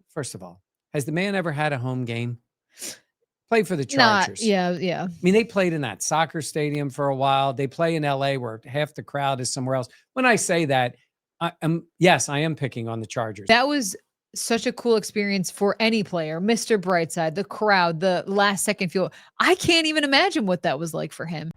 first of all, has the man ever had a home game? Played for the Not, Chargers. yeah. I mean, they played in that soccer stadium for a while. They play in LA where half the crowd is somewhere else. When I say that, yes, I am picking on the Chargers. That was such a cool experience for any player. Mr. Brightside, the crowd, the last second field. I can't even imagine what that was like for him.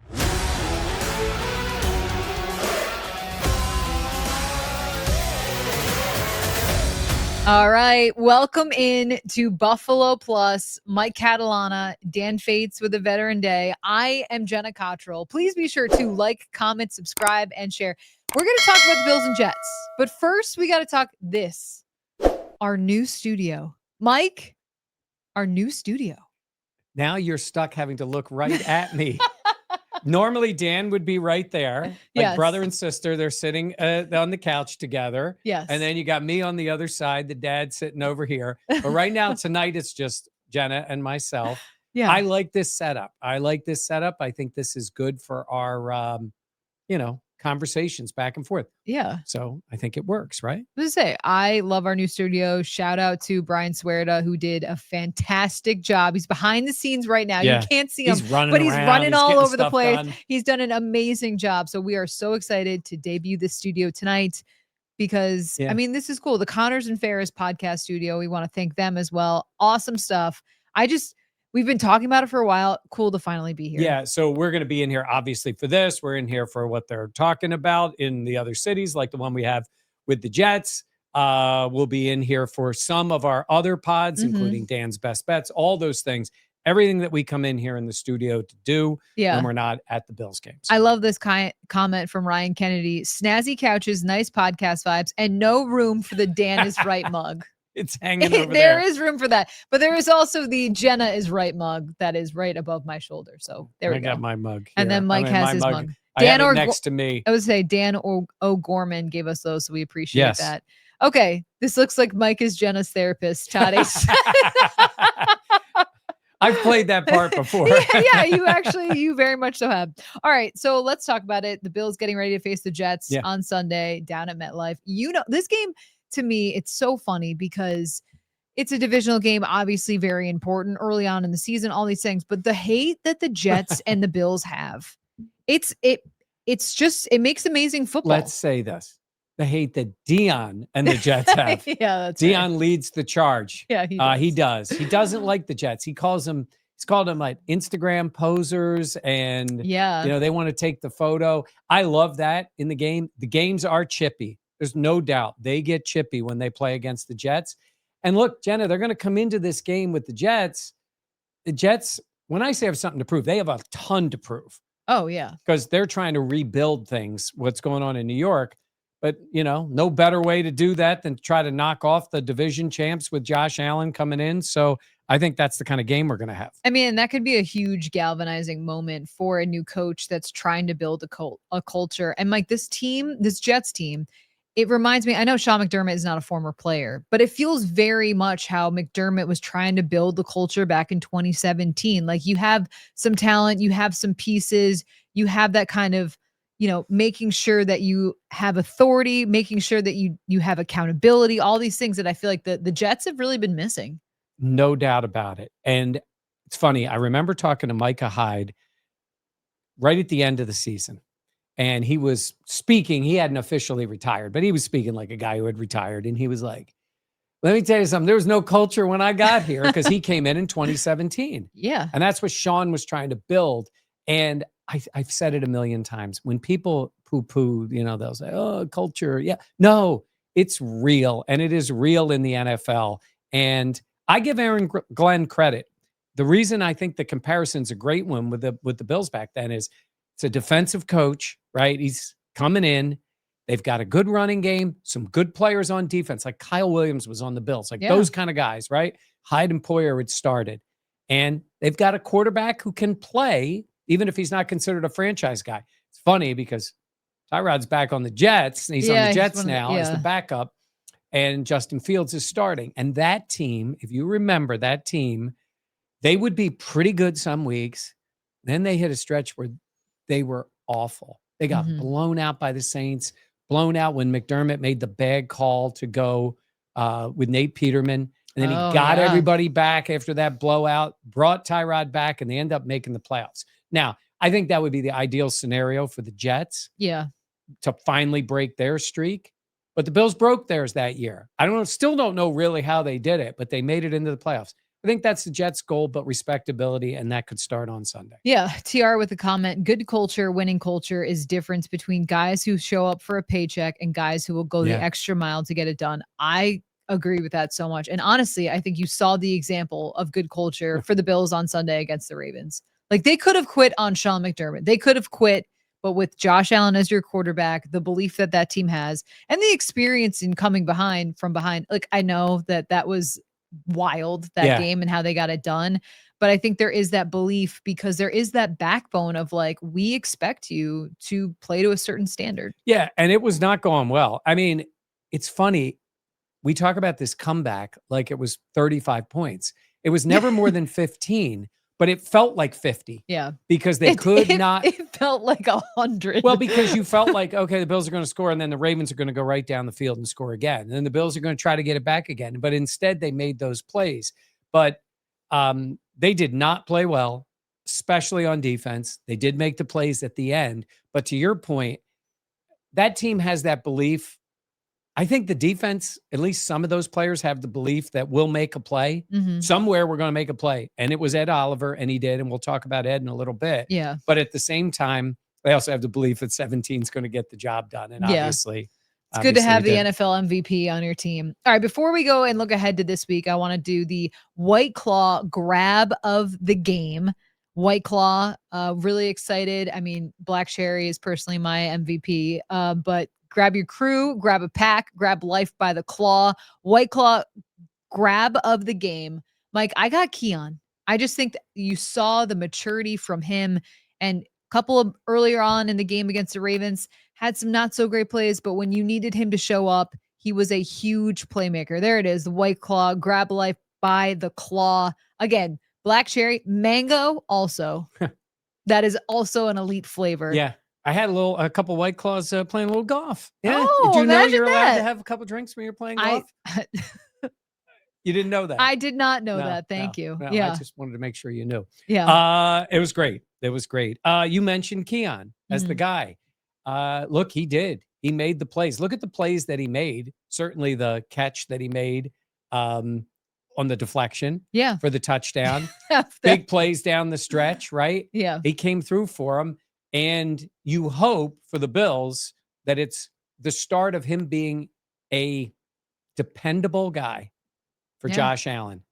All right. Welcome in to Buffalo Plus. Mike Catalana, Dan Fates with a Veteran Day. I am Jenna Cottrell. Please be sure to like, comment, subscribe, and share. We're going to talk about the Bills and Jets. But first, we got to talk this. Our new studio. Mike, our new studio. Now you're stuck having to look right at me. Normally, Dan would be right there. Like brother and sister, they're sitting on the couch together. Yes. And then you got me on the other side, the dad sitting over here. But right now, tonight, it's just Jenna and myself. Yeah. I like this setup. I think this is good for our, conversations back and forth. Yeah. So I think it works, right? I was gonna say, I love our new studio. Shout out to Brian Swerda, who did a fantastic job. He's behind the scenes right now. Yeah. You can't see him, He's running but he's around. running He's all getting over the stuff place. done. He's done an amazing job. So we are so excited to debut this studio tonight because, I mean, this is cool. The Connors and Ferris podcast studio, we want to thank them as well. Awesome stuff. We've been talking about it for a while. Cool to finally be here. Yeah. So we're going to be in here, obviously, for this. We're in here for what they're talking about in the other cities, like the one we have with the Jets. We'll be in here for some of our other pods, including Dan's Best Bets, all those things. Everything that we come in here in the studio to do when we're not at the Bills games. I love this comment from Ryan Kennedy. Snazzy couches, nice podcast vibes, and no room for the Dan is right mug. It's hanging over there. There is room for that. But there is also the Jenna is right mug that is right above my shoulder. So there we go. I got my mug here. And then Mike has his mug. I have it next to me. I would say Dan O'Gorman gave us those, so we appreciate that. Okay, this looks like Mike is Jenna's therapist. Toddy. I've played that part before. Yeah, you very much so have. All right, so let's talk about it. The Bills getting ready to face the Jets on Sunday down at MetLife. This game, to me, it's so funny because it's a divisional game, obviously very important early on in the season, all these things. But the hate that the Jets and the Bills have, it makes amazing football. Let's say this. The hate that Dion and the Jets have. That's Dion leads the charge. Yeah, he does. He doesn't like the Jets. He's called them like Instagram posers, and they want to take the photo. I love that in the game. The games are chippy. There's no doubt they get chippy when they play against the Jets. And look, Jenna, they're going to come into this game with the Jets. The Jets, when I say have something to prove, they have a ton to prove. Oh, yeah. Because they're trying to rebuild things, what's going on in New York. But, no better way to do that than to try to knock off the division champs with Josh Allen coming in. So I think that's the kind of game we're going to have. I mean, that could be a huge galvanizing moment for a new coach that's trying to build a culture. And Mike, this Jets team, it reminds me, I know Sean McDermott is not a former player, but it feels very much how McDermott was trying to build the culture back in 2017. Like, you have some talent, you have some pieces, you have that kind of, making sure that you have authority, making sure that you have accountability, all these things that I feel like the Jets have really been missing. No doubt about it. And it's funny. I remember talking to Micah Hyde right at the end of the season. And he was speaking. He hadn't officially retired, but he was speaking like a guy who had retired. And he was like, let me tell you something. There was no culture when I got here because he came in 2017. Yeah. And that's what Sean was trying to build. And I've said it a million times. When people poo-poo, they'll say, oh, culture. Yeah. No, it's real. And it is real in the NFL. And I give Aaron Glenn credit. The reason I think the comparison's a great one with the Bills back then is it's a defensive coach, right? He's coming in. They've got a good running game, some good players on defense, like Kyle Williams was on the Bills, those kind of guys, right? Hyde and Poyer had started. And they've got a quarterback who can play, even if he's not considered a franchise guy. It's funny because Tyrod's back on the Jets, and he's on the Jets now as the backup, and Justin Fields is starting. And that team, if you remember that team, they would be pretty good some weeks. Then they hit a stretch where they were awful. They got blown out by the Saints, blown out when McDermott made the bad call to go with Nate Peterman. And then he Oh, got yeah. everybody back after that blowout, brought Tyrod back, and they end up making the playoffs. Now, I think that would be the ideal scenario for the Jets Yeah. to finally break their streak. But the Bills broke theirs that year. Still don't know really how they did it, but they made it into the playoffs. I think that's the Jets' goal, but respectability, and that could start on Sunday. Yeah. TR with a comment. Good culture, winning culture is difference between guys who show up for a paycheck and guys who will go the extra mile to get it done. I agree with that so much. And honestly, I think you saw the example of good culture for the Bills on Sunday against the Ravens. Like they could have quit on Sean McDermott. They could have quit, but with Josh Allen as your quarterback, the belief that that team has and the experience in coming from behind, like I know that was wild, that game and how they got it done. But I think there is that belief because there is that backbone of like, we expect you to play to a certain standard. Yeah. And it was not going well. I mean, it's funny. We talk about this comeback like it was 35 points. It was never more than 15, but it felt like 50. Yeah. Because they could not. It felt like 100. Well, because you felt like, okay, the Bills are going to score, and then the Ravens are going to go right down the field and score again. And then the Bills are going to try to get it back again. But instead, they made those plays. But they did not play well, especially on defense. They did make the plays at the end. But to your point, that team has that belief. I think the defense, at least some of those players have the belief that we'll make a play. Somewhere we're going to make a play. And it was Ed Oliver, and he did. And we'll talk about Ed in a little bit. Yeah. But at the same time, they also have the belief that 17 is going to get the job done. And obviously, it's good to have the NFL MVP on your team. All right, before we go and look ahead to this week, I want to do the White Claw grab of the game. White Claw, really excited. I mean, Black Cherry is personally my MVP, but grab your crew, grab a pack, grab life by the claw. White Claw grab of the game. Mike, I got Keon. I just think that you saw the maturity from him, and a couple of earlier on in the game against the Ravens had some not so great plays, but when you needed him to show up, he was a huge playmaker. There it is, the White Claw, grab life by the claw. Again, Black Cherry, mango also. That is also an elite flavor. Yeah. I had a couple White Claws playing a little golf. Yeah. Oh, did you know you're allowed that. to have a couple drinks when you're playing golf? You didn't know that? I did not know that. Thank you. No, yeah. I just wanted to make sure you knew. Yeah. It was great. It was great. You mentioned Keon as the guy. Look, he did. He made the plays. Look at the plays that he made. Certainly the catch that he made on the deflection for the touchdown. Big plays down the stretch, right? Yeah. He came through for him. And you hope for the Bills that it's the start of him being a dependable guy for Josh Allen.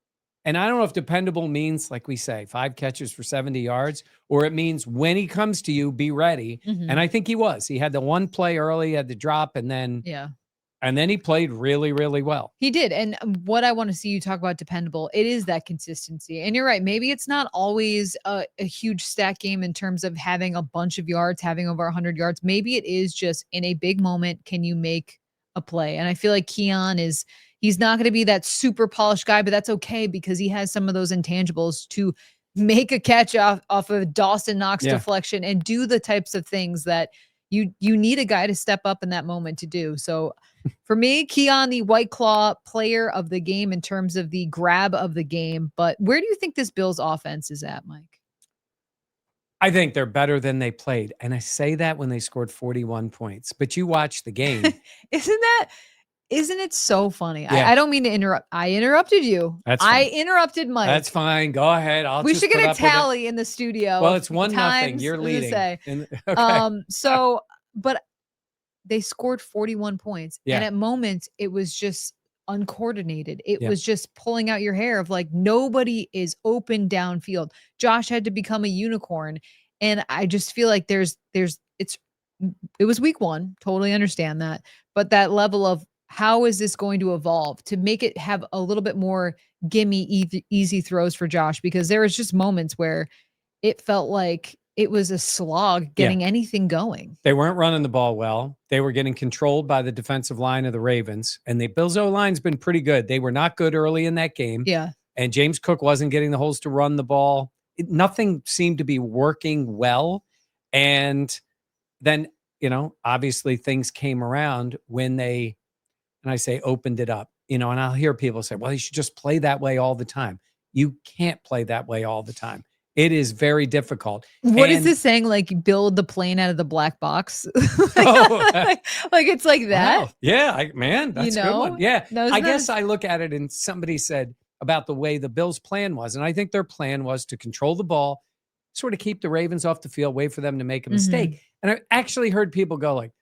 And I don't know if dependable means, like we say, 5 catches for 70 yards, or it means when he comes to you, be ready. And I think he was. He had the one play early, had the drop, and then he played really, really well. He did. And what I want to see you talk about dependable, it is that consistency. And you're right. Maybe it's not always a huge stat game in terms of having a bunch of yards, having over 100 yards. Maybe it is just in a big moment, can you make a play? And I feel like Keon he's not going to be that super polished guy, but that's okay because he has some of those intangibles to make a catch off of Dawson Knox deflection and do the types of things that you need a guy to step up in that moment to do. So for me, Keon, the White Claw player of the game in terms of the grab of the game. But where do you think this Bills offense is at, Mike? I think they're better than they played. And I say that when they scored 41 points. But you watch the game. Isn't it so funny? Yeah. I don't mean to interrupt. I interrupted you. That's fine. I interrupted Mike. That's fine. Go ahead. We should get a tally in the studio. Well, it's 1-0. You're leading. Okay. But they scored 41 points. And at moments, it was just uncoordinated. It was just pulling out your hair of like, nobody is open downfield. Josh had to become a unicorn. And I just feel like it was week 1. Totally understand that. But that level of how is this going to evolve to make it have a little bit more gimme easy throws for Josh? Because there was just moments where it felt like it was a slog getting anything going. They weren't running the ball well. They were getting controlled by the defensive line of the Ravens. And the Bills O-line's been pretty good. They were not good early in that game. Yeah. And James Cook wasn't getting the holes to run the ball. Nothing seemed to be working well. And then, obviously things came around when they, and I say opened it up. and I'll hear people say, well, you should just play that way all the time. You can't play that way all the time. It is very difficult. What is this saying? Like build the plane out of the black box? like it's like that. Wow. Yeah, man, that's a good one. Yeah. I guess I look at it and somebody said about the way the Bills' plan was. And I think their plan was to control the ball, sort of keep the Ravens off the field, wait for them to make a mistake. And I actually heard people go like,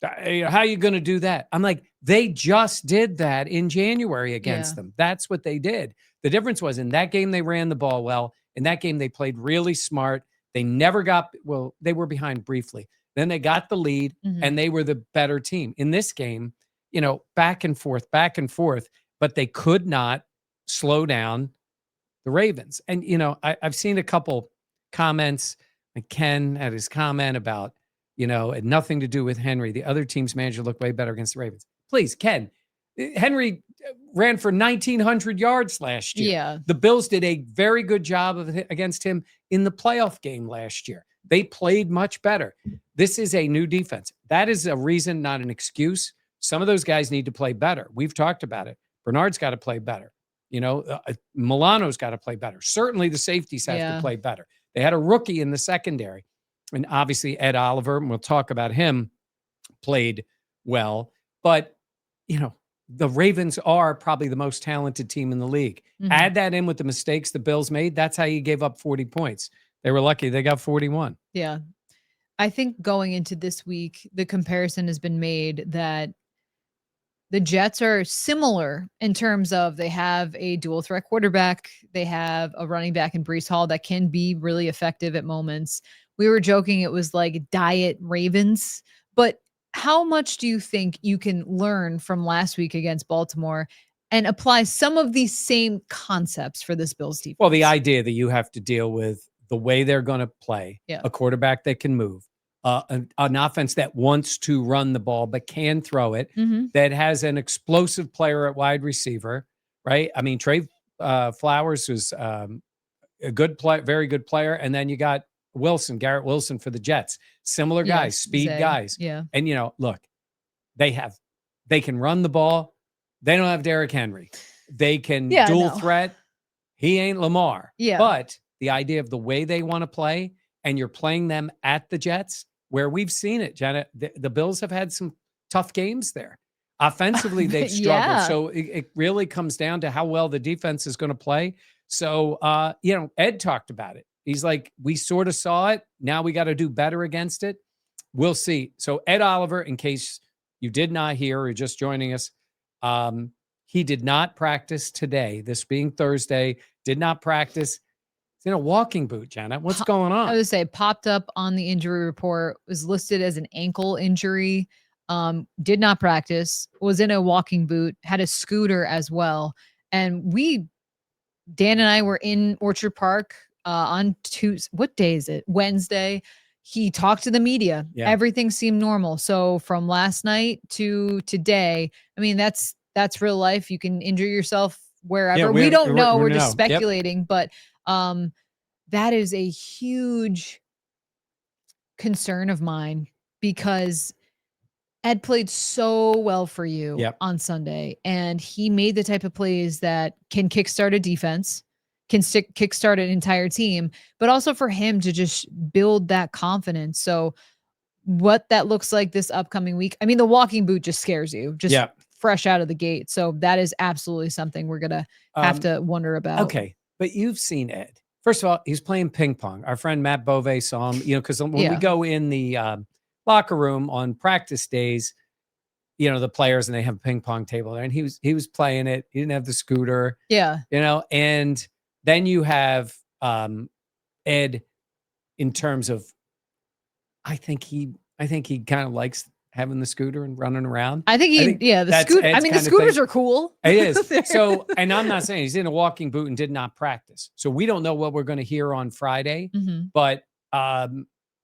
how are you going to do that? I'm like, they just did that in January against them. That's what they did. The difference was in that game, they ran the ball well. In that game, they played really smart. They never got, well, they were behind briefly. Then they got the lead and they were the better team. In this game, back and forth, but they could not slow down the Ravens. And, I've seen a couple comments. Like Ken had his comment about, it had nothing to do with Henry. The other team's manager looked way better against the Ravens. Please, Ken, Henry ran for 1,900 yards last year. Yeah. The Bills did a very good job against him in the playoff game last year. They played much better. This is a new defense. That is a reason, not an excuse. Some of those guys need to play better. We've talked about it. Bernard's got to play better. Milano's got to play better. Certainly the safeties have to play better. They had a rookie in the secondary. And obviously Ed Oliver, and we'll talk about him, played well. But, the Ravens are probably the most talented team in the league. Add that in with the mistakes the Bills made. That's how you gave up 40 points. They were lucky. They got 41. Yeah. I think going into this week, the comparison has been made that the Jets are similar in terms of they have a dual threat quarterback. They have a running back in Breece Hall that can be really effective at moments. We were joking it was like diet Ravens, but how much do you think you can learn from last week against Baltimore and apply some of these same concepts for this Bills defense? Well, the idea that you have to deal with the way they're going to play, a quarterback that can move, an offense that wants to run the ball but can throw it, that has an explosive player at wide receiver, right? I mean, Trey Flowers was a good player, very good player. And then you got Garrett Wilson for the Jets. Similar guys, speed guys. Yeah. And, look, they can run the ball. They don't have Derrick Henry. They can dual threat. He ain't Lamar. Yeah. But the idea of the way they want to play, and you're playing them at the Jets, where we've seen it, Jenna, the Bills have had some tough games there. Offensively, they've struggled. So it really comes down to how well the defense is going to play. So, Ed talked about it. He's like, we sort of saw it. Now we got to do better against it. We'll see. So Ed Oliver, in case you did not hear or just joining us, he did not practice today. This being Thursday, did not practice. He's in a walking boot, Jenna. What's going on? I would say popped up on the injury report, was listed as an ankle injury, did not practice, was in a walking boot, had a scooter as well. And Dan and I were in Orchard Park on Tuesday. What day is it? Wednesday. He talked to the media. Yeah. Everything seemed normal. So from last night to today, I mean, that's real life. You can injure yourself wherever. Yeah, we don't know. We're just speculating, but that is a huge concern of mine because Ed played so well for you on Sunday, and he made the type of plays that can kickstart a defense, can kickstart an entire team, but also for him to just build that confidence. So what that looks like this upcoming week, I mean, the walking boot just scares you, just fresh out of the gate. So that is absolutely something we're going to have to wonder about. Okay. But you've seen Ed. First of all, he's playing ping pong. Our friend Matt Bove saw him, because when we go in the locker room on practice days, the players, and they have a ping pong table there, and he was playing it. He didn't have the scooter. Yeah. And then you have Ed in terms of, I think he kind of likes having the scooter and running around. I think the scooter. I mean, the scooters are cool. It is. So, and I'm not saying he's in a walking boot and did not practice. So we don't know what we're going to hear on Friday, but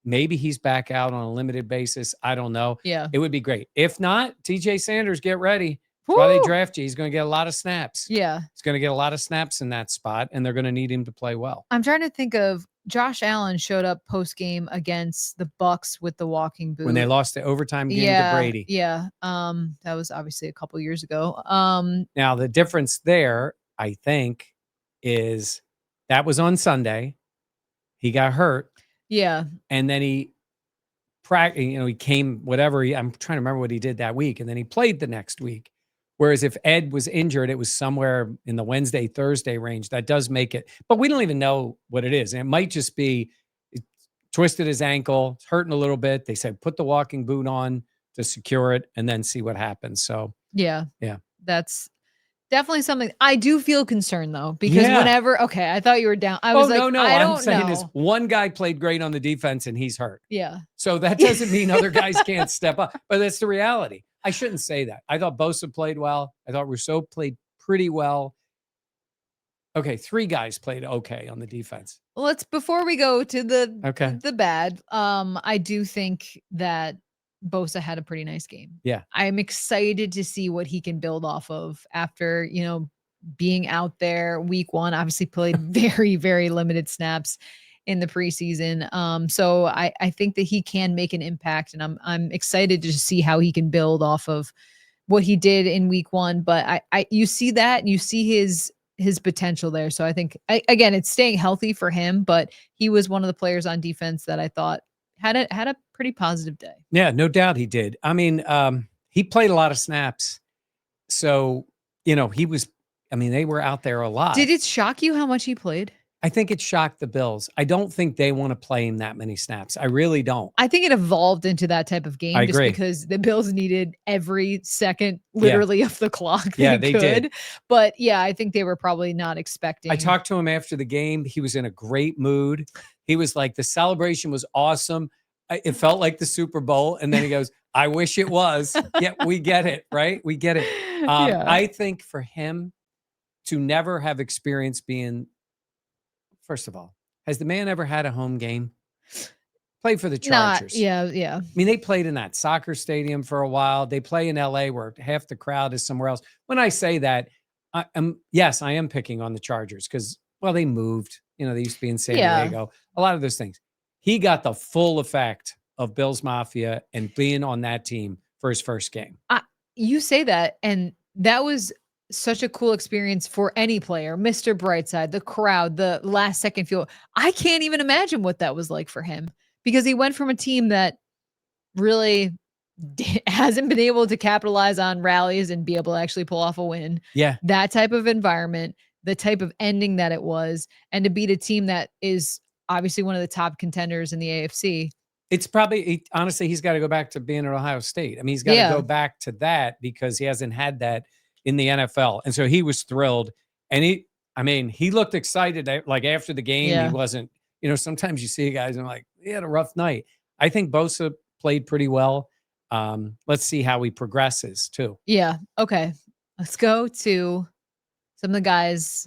maybe he's back out on a limited basis. I don't know. Yeah. It would be great. If not, TJ Sanders, get ready. That's why they draft you. He's going to get a lot of snaps. Yeah. He's going to get a lot of snaps in that spot, and they're going to need him to play well. I'm trying to think of Josh Allen showed up post game against the Bucks with the walking boot when they lost the overtime game to Yeah, Brady. yeah. That was obviously a couple years ago. Now, the difference there, I think, is that was on Sunday. He got hurt, yeah, and then he he came whatever. I'm trying to remember what he did that week, and then he played the next week. Whereas if Ed was injured, it was somewhere in the Wednesday, Thursday range. That does make it, but we don't even know what it is. And it might just be it twisted his ankle, it's hurting a little bit. They said put the walking boot on to secure it, and then see what happens. So yeah. yeah, That's definitely something I do feel concerned though, because yeah. whenever okay, I thought you were down. I Oh was like, no, I I'm don't saying is know. one guy played great on the defense and he's hurt. Yeah. So that doesn't mean other guys can't step up, but that's the reality. I shouldn't say that. I thought Bosa played well. I thought Rousseau played pretty well. Okay, 3 guys played okay on the defense. Let's before we go to Okay. the bad, I do think that Bosa had a pretty nice game. Yeah. I'm excited to see what he can build off of after, being out there week 1, obviously played very, very limited snaps in the preseason. So I think that he can make an impact, and I'm excited to see how he can build off of what he did in week 1. But I you see that, you see his potential there. So I think again, it's staying healthy for him, but he was one of the players on defense that I thought had a pretty positive day. Yeah, no doubt he did. I mean, he played a lot of snaps. So, he was they were out there a lot. Did it shock you how much he played? I think it shocked the Bills. I don't think they want to play him that many snaps. I really don't. I think it evolved into that type of game I just agree. because the Bills needed every second Yeah. literally of the clock Yeah, they they did. could. But yeah, I think they were probably not expecting. I talked to him after the game. He was in a great mood. He was like, the celebration was awesome. It felt like the Super Bowl. And then he goes, I wish it was. Yeah, we get it, right? We get it. Yeah. I think for him to never have experienced being, first of all, has the man ever had a home game? Played for the Chargers. Yeah. I mean, they played in that soccer stadium for a while. They play in LA where half the crowd is somewhere else. When I say that, yes, I am picking on the Chargers because, well, they moved. They used to be in San Yeah. Diego. A lot of those things. He got the full effect of Bills Mafia and being on that team for his first game. You say that, and that was such a cool experience for any player. Mr. Brightside, the crowd, the last second field. I can't even imagine what that was like for him because he went from a team that really hasn't been able to capitalize on rallies and be able to actually pull off a win. Yeah. That type of environment, the type of ending that it was, and to beat a team that is obviously one of the top contenders in the AFC. It's probably, honestly, he's got to go back to being at Ohio State. I mean, he's got to go back to that because he hasn't had that in the NFL. And so he was thrilled. And he looked excited. Like after the game, he wasn't, sometimes you see guys and like, he had a rough night. I think Bosa played pretty well. Let's see how he progresses too. Yeah. Okay. Let's go to some of the guys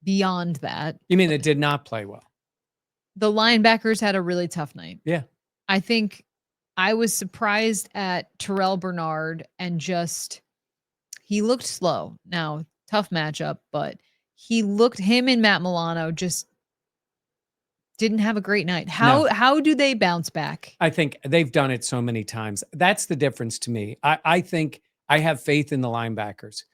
beyond that. You mean that did not play well? The linebackers had a really tough night. Yeah. I think I was surprised at Terrell Bernard and he looked slow. Now, tough matchup, but him and Matt Milano just didn't have a great night. How do they bounce back? I think they've done it so many times. That's the difference to me. I think I have faith in the linebackers.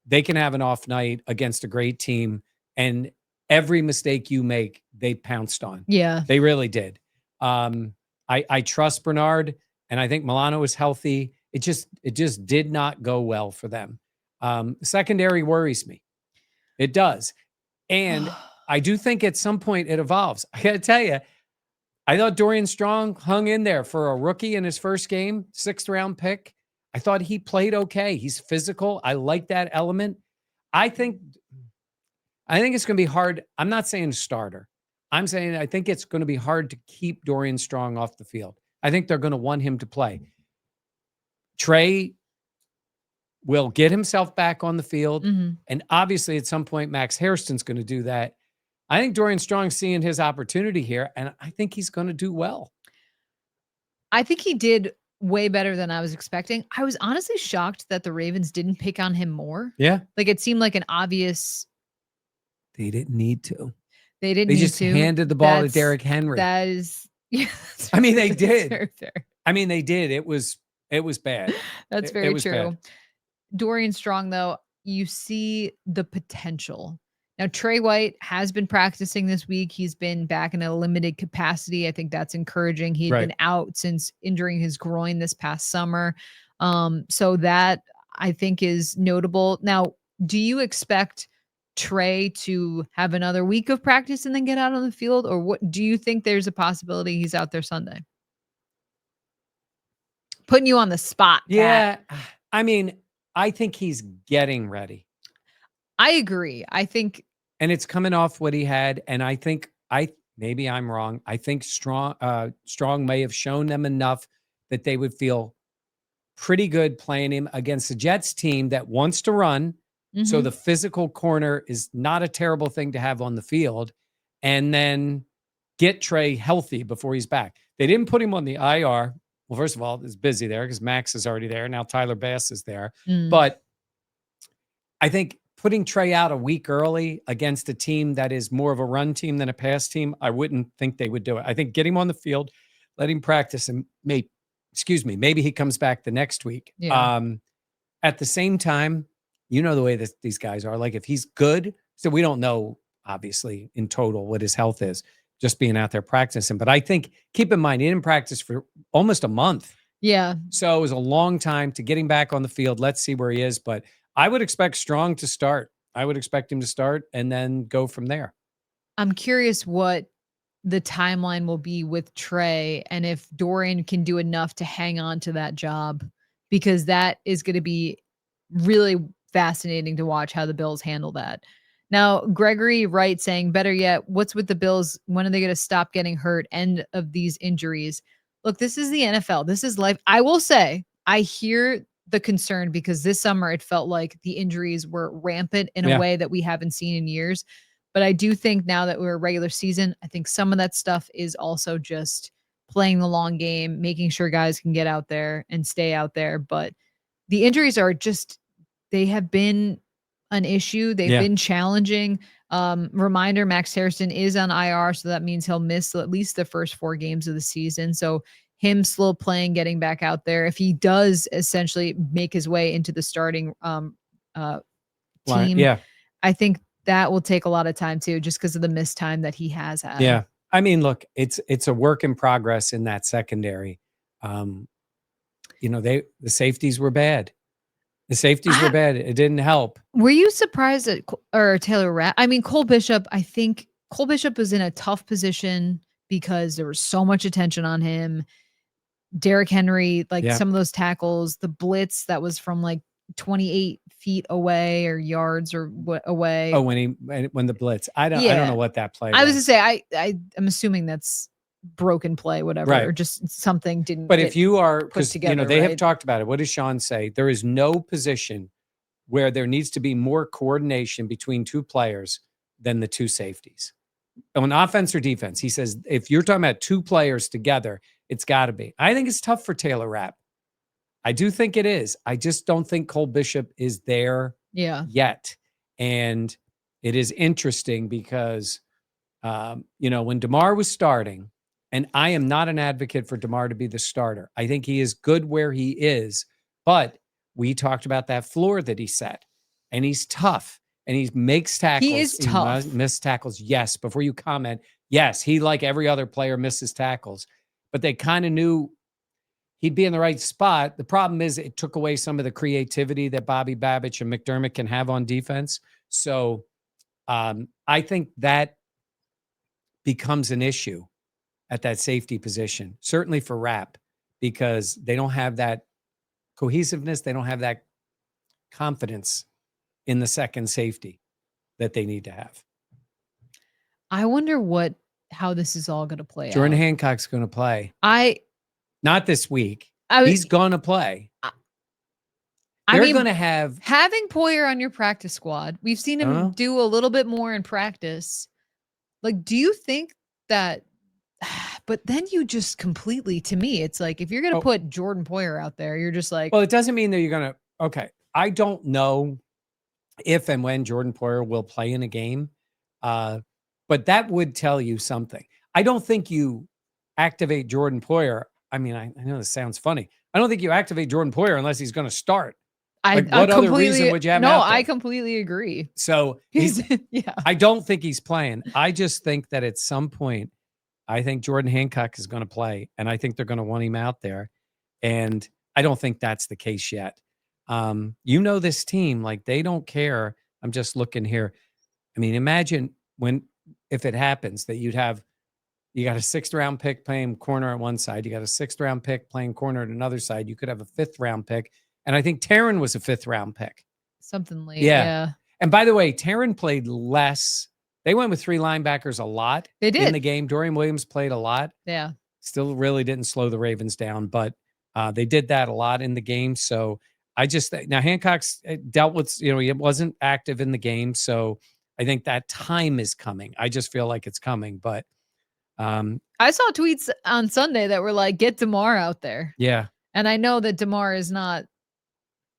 They can have an off night against a great team, and every mistake you make, they pounced on. Yeah. They really did. I trust Bernard, and I think Milano is healthy. It just did not go well for them. Secondary worries me. It does. And I do think at some point it evolves. I got to tell you, I thought Dorian Strong hung in there for a rookie in his first game, 6th round pick. I thought he played okay. He's physical. I like that element. I think it's going to be hard. I'm not saying starter. I'm saying I think it's going to be hard to keep Dorian Strong off the field. I think they're going to want him to play. Trey will get himself back on the field. Mm-hmm. And obviously at some point, Max Hairston's going to do that. I think Dorian Strong's seeing his opportunity here, and I think he's going to do well. I think he did way better than I was expecting. I was honestly shocked that the Ravens didn't pick on him more. Yeah. Like it seemed like an obvious. They didn't need to. They didn't They need just to. handed the ball to Derrick Henry. That is, yeah. I mean, they did. Very fair. I mean, they did. It was bad. That's It very was true. bad. Dorian Strong, though, you see the potential. Now, Trey White has been practicing this week. He's been back in a limited capacity. I think that's encouraging. He had been out since injuring his groin this past summer. So that I think is notable. Now, do you expect Trey to have another week of practice and then get out on the field? Or what do you think there's a possibility he's out there Sunday? Putting you on the spot. Yeah. I mean, I think he's getting ready. I agree. I think, and it's coming off what he had. And I think maybe I'm wrong. I think Strong may have shown them enough that they would feel pretty good playing him against the Jets team that wants to run. So the physical corner is not a terrible thing to have on the field. And then get Trey healthy before he's back. They didn't put him on the IR. Well, first of all, it's busy there because Max is already there. Now Tyler Bass is there. But I think putting Trey out a week early against a team that is more of a run team than a pass team, I wouldn't think they would do it. I think get him on the field, let him practice, and maybe he comes back the next week. Yeah. At the same time, you know the way that these guys are. Like if he's good, so we don't know, obviously, in total what his health is, just being out there practicing. But I think, keep in mind, he didn't practice for almost a month. Yeah. So it was a long time to get him back on the field. Let's see where he is. But I would expect Strong to start. I would expect him to start and then go from there. I'm curious what the timeline will be with Trey and if Dorian can do enough to hang on to that job, because that is going to be really fascinating to watch how the Bills handle that. Now, Gregory Wright saying, better yet, what's with the Bills? When are they going to stop getting hurt? End of these injuries. Look, this is the NFL. This is life. I will say, I hear the concern because this summer it felt like the injuries were rampant in a way that we haven't seen in years. But I do think now that we're regular season, I think some of that stuff is also just playing the long game, making sure guys can get out there and stay out there. But the injuries are just, they have been an issue. They've been challenging. Reminder, Max Harrison is on IR, so that means he'll miss at least the first 4 games of the season. So him slow playing, getting back out there. If he does essentially make his way into the starting team, I think that will take a lot of time too, just because of the missed time that he has had. Yeah. I mean, look, it's a work in progress in that secondary. The safeties were bad. The safeties were bad. It didn't help. Were you surprised at Taylor Rapp? I mean, Cole Bishop, I think Cole Bishop was in a tough position because there was so much attention on him. Derrick Henry, some of those tackles, the blitz that was from 28 feet away or yards or away. Oh, when the blitz, I don't know what that play was. I was to say, I'm assuming that's broken play, whatever, or just something didn't. But if you are, because they have right? talked about it. What does Sean say? There is no position where there needs to be more coordination between 2 players than the 2 safeties. On offense or defense, he says, if you're talking about 2 players together, it's got to be. I think it's tough for Taylor Rapp. I do think it is. I just don't think Cole Bishop is there yet. And it is interesting because, when DeMar was starting, and I am not an advocate for DeMar to be the starter. I think he is good where he is, but we talked about that floor that he set, and he's tough, and he makes tackles. He is tough. He missed tackles. Yes. Before you comment, yes, he, like every other player, misses tackles, but they kind of knew he'd be in the right spot. The problem is it took away some of the creativity that Bobby Babich and McDermott can have on defense. So I think that becomes an issue at that safety position, certainly for Rapp, because they don't have that cohesiveness. They don't have that confidence in the second safety that they need to have. I wonder how this is all going to play out. Jordan Hancock's going to play. Not this week. He's going to play. They're going to having Poyer on your practice squad. We've seen him do a little bit more in practice. Do you think that? But then you just completely, to me, it's like if you're going to put Jordan Poyer out there, you're just like, well, it doesn't mean that you're going to. Okay, I don't know if and when Jordan Poyer will play in a game. But that would tell you something. I don't think you activate Jordan Poyer. I mean, I know this sounds funny. I don't think you activate Jordan Poyer unless he's going to start. Like, I what other reason completely would you have him no, out I there? completely agree. So He's yeah. I don't think he's playing. I just think that at some point, I think Jordan Hancock is going to play, and I think they're going to want him out there. And I don't think that's the case yet. You know, this team, like, they don't care. I'm just looking here. I mean, imagine if it happens that you got a 6th round pick playing corner at one side, you got a 6th round pick playing corner at another side. You could have a 5th round pick. And I think Taryn was a 5th round pick. Something late. Yeah. Yeah. And by the way, Taryn played less. They went with 3 linebackers a lot They in did. the game. Dorian Williams played a lot. Yeah. Still really didn't slow the Ravens down, but they did that a lot in the game. So I just now Hancock's dealt with, he wasn't active in the game. So I think that time is coming. I just feel like it's coming. But I saw tweets on Sunday that were like, get DeMar out there. yeah. And I know that DeMar is not.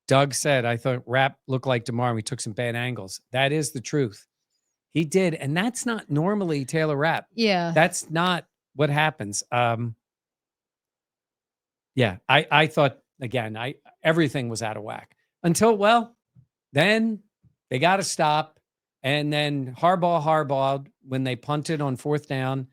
Doug said, I thought Rapp looked like DeMar and we took some bad angles. That is the truth. He did. And that's not normally Taylor Rapp. Yeah. That's not what happens. Yeah, I thought, again, everything was out of whack until, then they got to stop. And then Harbaugh when they punted on 4th down.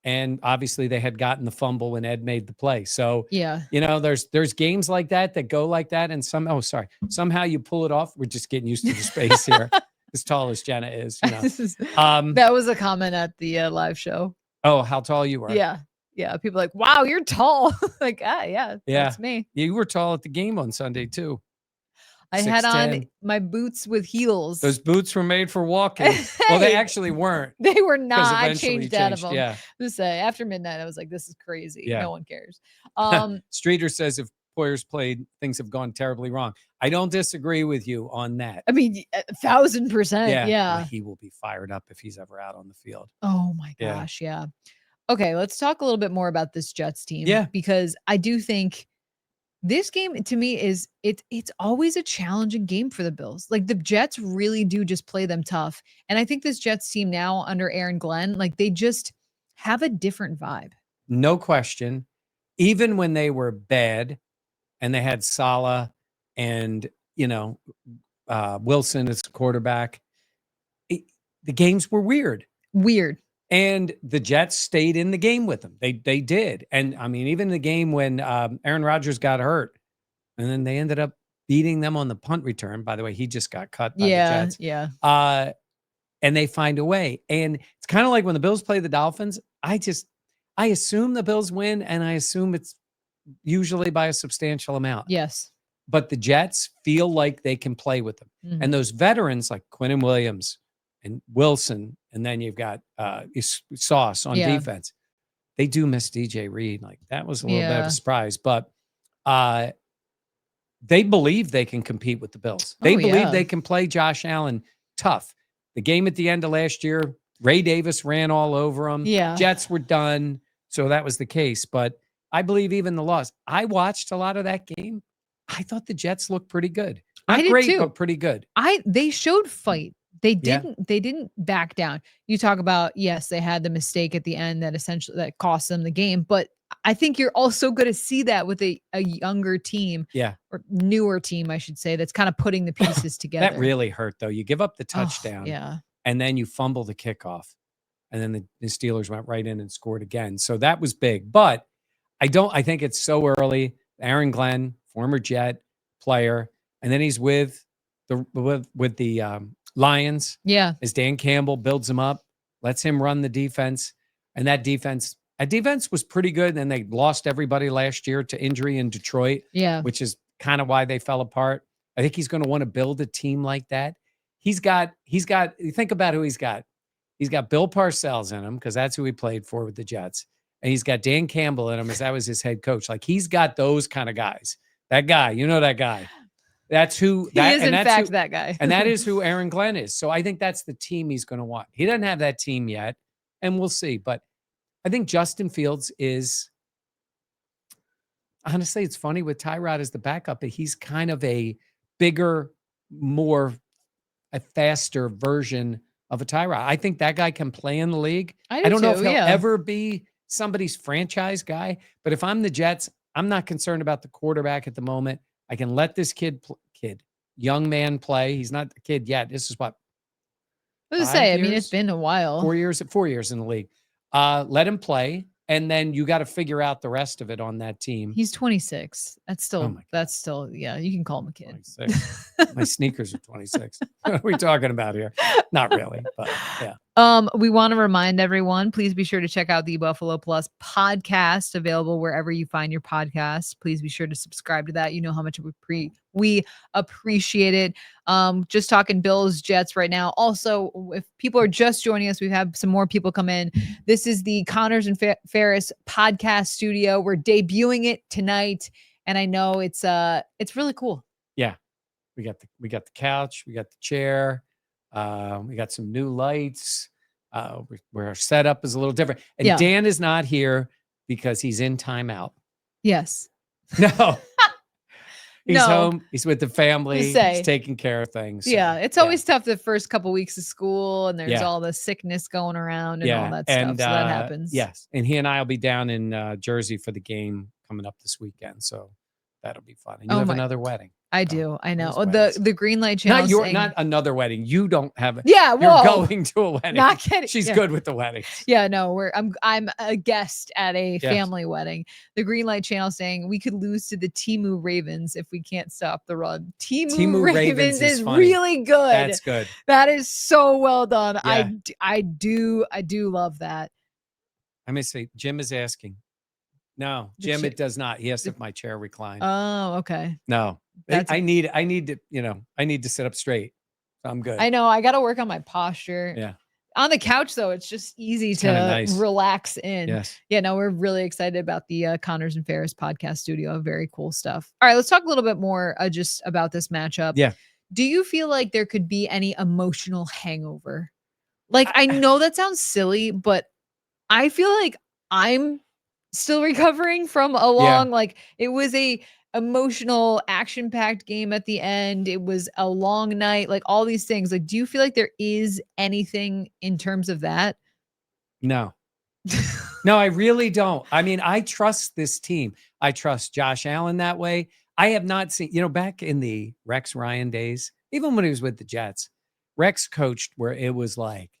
And obviously they had gotten the fumble when Ed made the play. So, Yeah. There's games like that go like that. And somehow you pull it off. We're just getting used to the space here. As tall as Jenna is, That was a comment at the live show. Oh, how tall you are. Yeah. Yeah. People are like, wow, you're tall. Like, yeah, that's me. Yeah, you were tall at the game on Sunday too. I had on my boots with heels. Those boots were made for walking. Well, they actually weren't. They were not. I eventually changed out of them. Yeah. To say after midnight, I was like, this is crazy. Yeah. No one cares. Streeter says if Poyer's played, things have gone terribly wrong. I don't disagree with you on that. I mean, 1,000%. Yeah. Well, he will be fired up if he's ever out on the field. Oh my gosh. Yeah. Okay. Let's talk a little bit more about this Jets team. Yeah. Because I do think this game to me is it's always a challenging game for the Bills. Like the Jets really do just play them tough. And I think this Jets team now under Aaron Glenn, like they just have a different vibe. No question. Even when they were bad and they had Saleh and, Wilson as quarterback, the games were weird. And the Jets stayed in the game with them. They did. And I mean, even the game when Aaron Rodgers got hurt and then they ended up beating them on the punt return. By the way, he just got cut by the Jets. Yeah. And they find a way. And it's kind of like when the Bills play the Dolphins. I assume the Bills win, and I assume it's usually by a substantial amount. Yes. But the Jets feel like they can play with them. Mm-hmm. And those veterans like Quinnen Williams and Wilson, and then you've got Sauce on defense. They do miss DJ Reed. Like that was a little bit of a surprise, but they believe they can compete with the Bills. They believe they can play Josh Allen tough. The game at the end of last year, Ray Davis ran all over them. Yeah. Jets were done. So that was the case. But I believe even the loss. I watched a lot of that game. I thought the Jets looked pretty good. Not great, too. But pretty good. They showed fight. They didn't back down. You talk about, yes, they had the mistake at the end that cost them the game, but I think you're also going to see that with a younger team, or newer team, I should say, that's kind of putting the pieces together. That really hurt, though. You give up the touchdown, and then you fumble the kickoff, and then the Steelers went right in and scored again. So that was big, but I think it's so early. Aaron Glenn, former Jet player, and then he's with the Lions. Yeah. As Dan Campbell builds him up, lets him run the defense. And that defense was pretty good. And then they lost everybody last year to injury in Detroit. Yeah. Which is kind of why they fell apart. I think he's going to want to build a team like that. He's got, think about who he's got. He's got Bill Parcells in him because that's who he played for with the Jets. And he's got Dan Campbell in him as that was his head coach. Like he's got those kind of guys. That guy, that guy. That's who that is, in fact, that guy. And that is who Aaron Glenn is. So I think that's the team he's going to want. He doesn't have that team yet, and we'll see. But I think Justin Fields is, honestly, it's funny with Tyrod as the backup, but he's kind of a bigger, a faster version of a Tyrod. I think that guy can play in the league. I I do don't know if too, he'll yeah. ever be somebody's franchise guy, but if I'm the Jets, I'm not concerned about the quarterback at the moment. I can let this young man play. He's not a kid yet. This is what, I was gonna 5 say, I mean, it's years? been a while. 4 years in the league. Let him play, and then you got to figure out the rest of it on that team. He's 26. That's Oh still, my God. that's still, yeah, you can call him a kid. 26. My sneakers are 26. What are we talking about here? Not really, but yeah. We want to remind everyone, please be sure to check out the Buffalo Plus podcast, available wherever you find your podcasts. Please be sure to subscribe to that. You know how much we appreciate it. Just talking Bills, Jets right now. Also, if people are just joining us, we have some more people come in. This is the Connors and Ferris podcast studio. We're debuting it tonight, and I know it's really cool. Yeah. We got the couch, we got the chair, we got some new lights. Where our setup is a little different. And Yeah. Dan is not here because he's in timeout. Yes. No. He's No. home. He's with the family. Just say. He's taking care of things. So, Yeah, it's always tough the first couple weeks of school, and there's Yeah. all the sickness going around and all that and, stuff. So that happens. Yes. And he and I will be down in Jersey for the game coming up this weekend. So that'll be fun. And you have another wedding. I do. I know. Those Oh, weddings. the green light channel. Not another wedding. You don't have it. Yeah, You're whoa. going to a wedding. Not kidding. She's Yeah. good with the weddings. Yeah, no, I'm a guest at a Yes. family wedding. The Green Light Channel saying we could lose to the Timu Ravens if we can't stop the run. Timu Ravens is funny. really good. That's good. That is so well done. Yeah. I do love that. I may say Jim is asking. No, Jim, it does not. He asked if my chair reclined. Oh, okay. No. I need to sit up straight. So I'm good. I know. I got to work on my posture. Yeah. On the couch, though, it's just easy to nice. relax in. Yes. Yeah, no, we're really excited about the Connors and Ferris podcast studio. Very cool stuff. All right, let's talk a little bit more just about this matchup. Yeah. Do you feel like there could be any emotional hangover? Like, I know that sounds silly, but I feel like I'm still recovering from a long, like, it was a emotional, action-packed game at the end. It was a long night, like all these things. Like, do you feel like there is anything in terms of that? No. No, I really don't. I mean, I trust this team. I trust Josh Allen that way. I have not seen, back in the Rex Ryan days, even when he was with the Jets, Rex coached where it was like,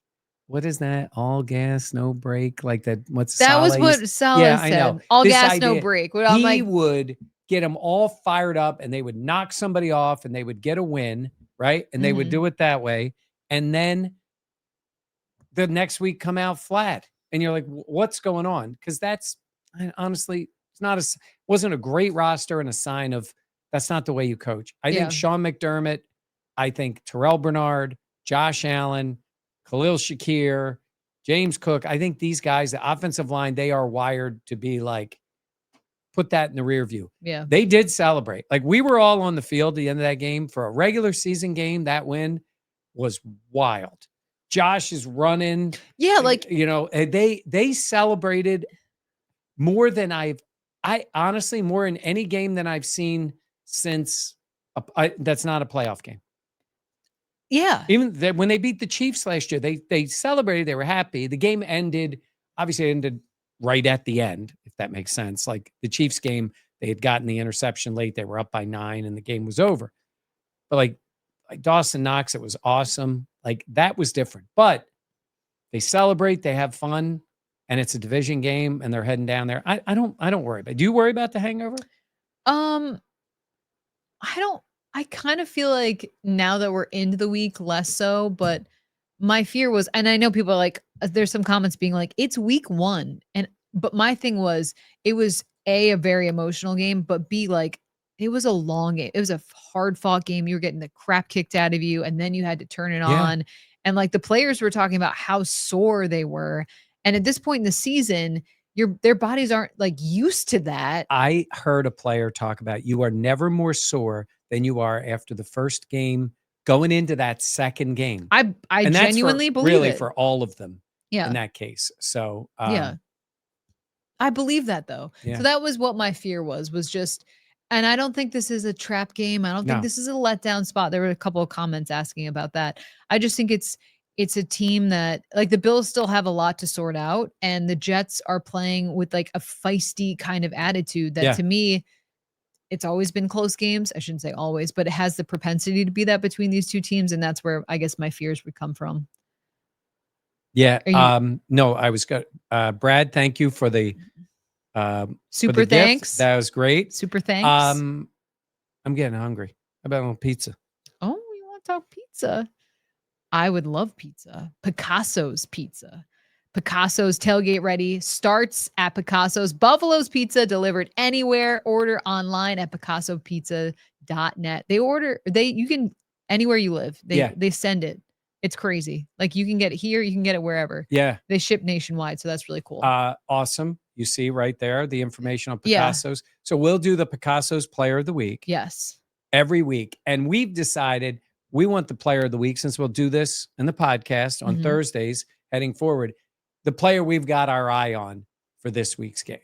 what is that? All gas, no break. Like that. That was what Saleh said. I know. All This gas, idea, no break. He would get them all fired up and they would knock somebody off and they would get a win, right? And they would do it that way. And then the next week come out flat. And you're like, what's going on? Because honestly, wasn't a great roster and a sign of that's not the way you coach. I think Sean McDermott, I think Terrell Bernard, Josh Allen, Khalil Shakir, James Cook. I think these guys, the offensive line, they are wired to be like, put that in the rear view. Yeah. They did celebrate. Like we were all on the field at the end of that game for a regular season game. That win was wild. Josh is running. Yeah. Like, they celebrated more than I honestly, more in any game than I've seen since that's not a playoff game. Yeah. Even when they beat the Chiefs last year, they celebrated. They were happy. The game ended right at the end, if that makes sense. Like the Chiefs game, they had gotten the interception late. They were up by 9 and the game was over. But like Dawson Knox, it was awesome. Like that was different. But they celebrate, they have fun, and it's a division game and they're heading down there. I don't worry about it. Do you worry about the hangover? I kind of feel like now that we're into the week, less so, but my fear was, and I know people are like, there's some comments being like, it's week 1. But my thing was, it was a very emotional game, but B, like, it was a long game. It was a hard fought game. You were getting the crap kicked out of you, and then you had to turn it on. And like the players were talking about how sore they were. And at this point in the season, their bodies aren't like used to that. I heard a player talk about you are never more sore than you are after the first game going into that second game. I genuinely believe really it. For all of them. Yeah. In that case. So yeah. I believe that though. Yeah. So that was what my fear was just, and I don't think this is a trap game. I don't think this is a letdown spot. There were a couple of comments asking about that. I just think it's it's a team that like the Bills still have a lot to sort out, and the Jets are playing with like a feisty kind of attitude that Yeah. to me, it's always been close games. I shouldn't say always, but it has the propensity to be that between these two teams, and that's where I guess my fears would come from. Yeah. Are you No, I was good. Brad, thank you for the super gift. thanks? That was great. Super thanks. I'm getting hungry. How about a little pizza? Oh, you want to talk pizza? I would love pizza. Picasso's pizza. Picasso's tailgate ready starts at Picasso's. Buffalo's Pizza delivered anywhere. Order online at picassopizza.net. You can anywhere you live. They send it. It's crazy. Like you can get it here, you can get it wherever. Yeah. They ship nationwide, so that's really cool. Awesome. You see right there the information on Yeah. Picasso's. So we'll do the Picasso's Player of the Week. Yes. Every week. And we've decided we want the Player of the Week, since we'll do this in the podcast on Thursdays heading forward. The player we've got our eye on for this week's game.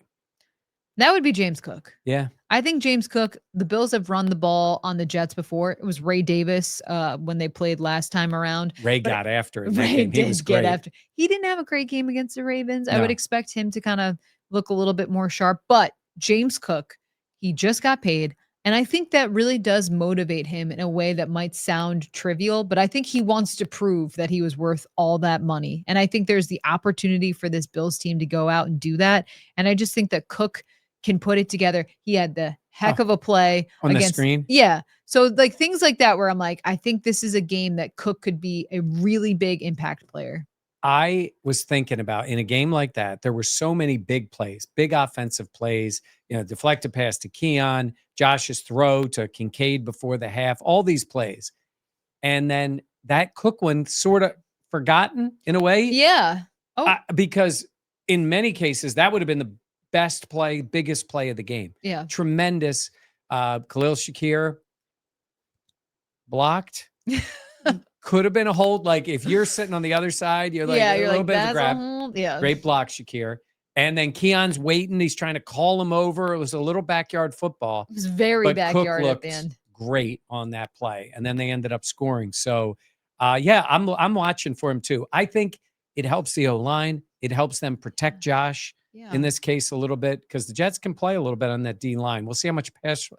That would be James Cook. Yeah. I think James Cook, the Bills have run the ball on the Jets before. It was Ray Davis when they played last time around. Ray got after it. Ray He was great. He didn't have a great game against the Ravens. No. I would expect him to kind of look a little bit more sharp. But James Cook, he just got paid. And I think that really does motivate him in a way that might sound trivial, but I think he wants to prove that he was worth all that money. And I think there's the opportunity for this Bills team to go out and do that. And I just think that Cook can put it together. He had the heck of a play on the screen. Yeah. So like things like that where I'm like, I think this is a game that Cook could be a really big impact player. I was thinking about in a game like that, there were so many big plays, big offensive plays, deflected pass to Keon, Josh's throw to Kincaid before the half, all these plays. And then that Cook one sort of forgotten in a way. Yeah. Because in many cases, that would have been the best play, biggest play of the game. Yeah. Tremendous. Khalil Shakir blocked. Could have been a hold. Like if you're sitting on the other side, you're like, a little bit of a grab. Yeah. Great block, Shakir. And then Keon's waiting. He's trying to call him over. It was a little backyard football. It was very backyard Cook at the end. Great on that play. And then they ended up scoring. So, I'm watching for him too. I think it helps the O-line. It helps them protect Josh in this case a little bit because the Jets can play a little bit on that D line. We'll see how much pass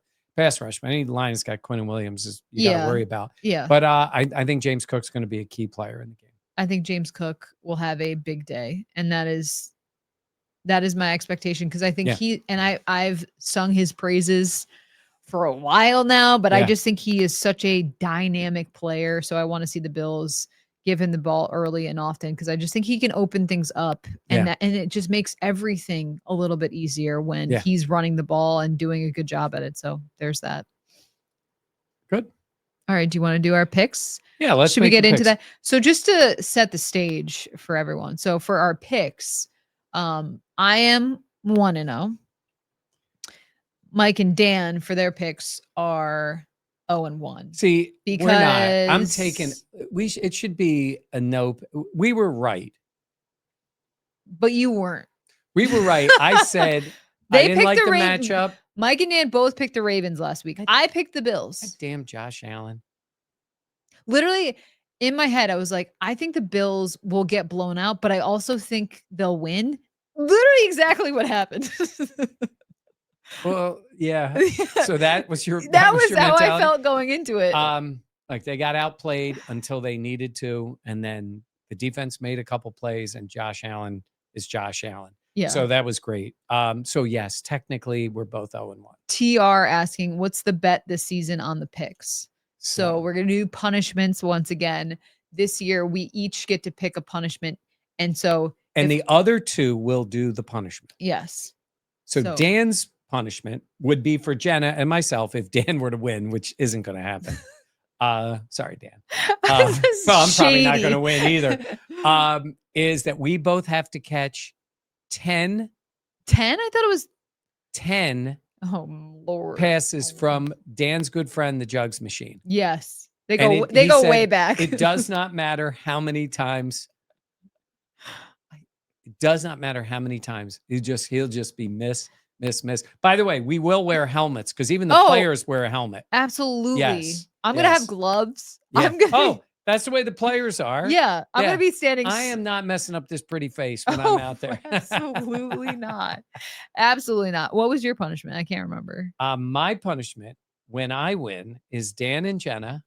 rush. Any line that's got Quinn Williams you got to worry about. Yeah. But I think James Cook's going to be a key player in the game. I think James Cook will have a big day. And that is my expectation because I think I've sung his praises for a while now, but I just think he is such a dynamic player. So I want to see the Bills give him the ball early and often because I just think he can open things up and it just makes everything a little bit easier when he's running the ball and doing a good job at it. So there's that. Good. All right. Do you want to do our picks? Yeah. Should we get into that? So just to set the stage for everyone. So for our picks, I am 1-0. Mike and Dan for their picks are 0-1. See, because we're not. I'm taking. It should be a no. We were right, but you weren't. We were right. I said I didn't like the matchup. Mike and Dan both picked the Ravens last week. I picked the Bills. Damn Josh Allen. Literally in my head, I was like, I think the Bills will get blown out, but I also think they'll win. Literally exactly what happened. Well, yeah. So that was your that was how mentality? I felt going into it. Like they got outplayed until they needed to, and then the defense made a couple plays, and Josh Allen is Josh Allen. Yeah. So that was great. So yes, technically we're both 0-1. TR asking, what's the bet this season on the picks? So we're gonna do punishments once again. This year we each get to pick a punishment, and the other two will do the punishment. Yes. So Dan's punishment would be for Jenna and myself if Dan were to win, which isn't going to happen. Sorry, Dan. Well, I'm probably not going to win either. Is that we both have to catch 10? 10? I thought it was 10 Lord. passes from Dan's good friend, the Jugs Machine. Yes. They go way back. It does not matter how many times. It does not matter how many times. He'll just be miss. By the way, we will wear helmets because even the players wear a helmet. Absolutely. Yes. I'm going to have gloves. Yeah. That's the way the players are. Yeah, I'm Yeah. gonna be standing. I am not messing up this pretty face when I'm Oh, out there. absolutely not. Absolutely not. What was your punishment? I can't remember. My punishment when I win is Dan and Jenna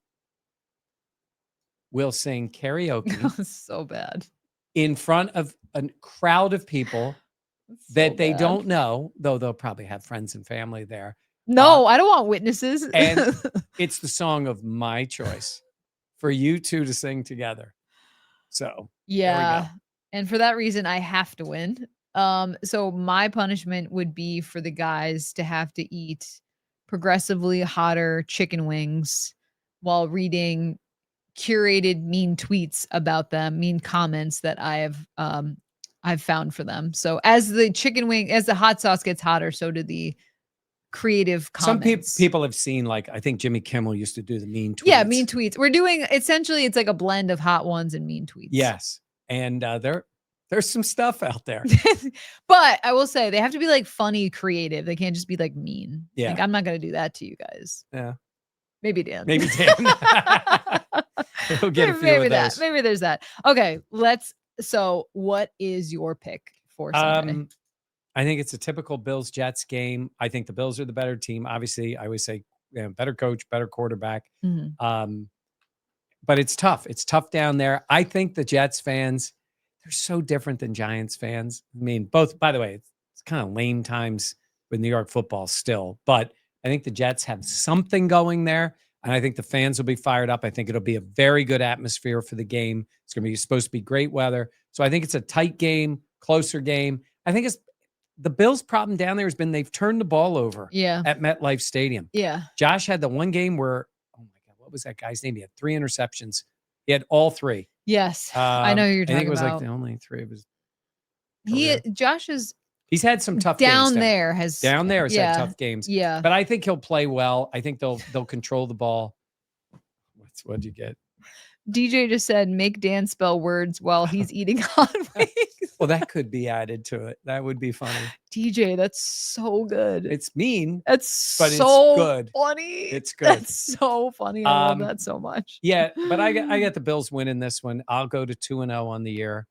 will sing karaoke So bad. in front of a crowd of people So that they bad. don't know, though they'll probably have friends and family there. No, I don't want witnesses. And it's the song of my choice for you two to sing together. So there we go. Yeah. And for that reason, I have to win. So my punishment would be for the guys to have to eat progressively hotter chicken wings while reading curated mean tweets about them, mean comments that I've found for them. So as the hot sauce gets hotter, so do the creative Some comments. people have seen, like, I think Jimmy Kimmel used to do the mean tweets. Yeah, mean tweets. We're doing essentially it's like a blend of hot ones and mean tweets. Yes. And there's some stuff out there. But I will say they have to be like funny, creative. They can't just be like mean. Yeah. Like I'm not gonna do that to you guys. Yeah. Maybe Dan. Maybe Dan. He'll get a few Maybe of that. those. Maybe there's that. Okay, so what is your pick for Sunday? I think it's a typical Bills Jets game. I think the Bills are the better team. Obviously, I always say, better coach, better quarterback. Mhm. But it's tough. It's tough down there. I think the Jets fans, they're so different than Giants fans. I mean, both, by the way, it's kind of lame times with New York football still, but I think the Jets have something going there. And I think the fans will be fired up. I think it'll be a very good atmosphere for the game. It's going to be supposed to be great weather. So I think it's a tight game, closer game. I think it's the Bills' problem down there has been they've turned the ball over at MetLife Stadium. Yeah. Josh had the one game where, oh my God, what was that guy's name? He had 3 interceptions. He had all 3. Yes. I know who you're talking about. I think it was like the only 3 of his. Josh is He's had some tough down games. there has had tough games. Yeah. But I think he'll play well. I think they'll control the ball. What'd you get? DJ just said, make Dan spell words while he's eating hot wings. Well, that could be added to it. That would be funny. DJ, that's so good. It's mean. But so it's good. Funny. It's good. That's so funny. I love that so much. Yeah, but I got the Bills winning this one. I'll go to 2-0 on the year.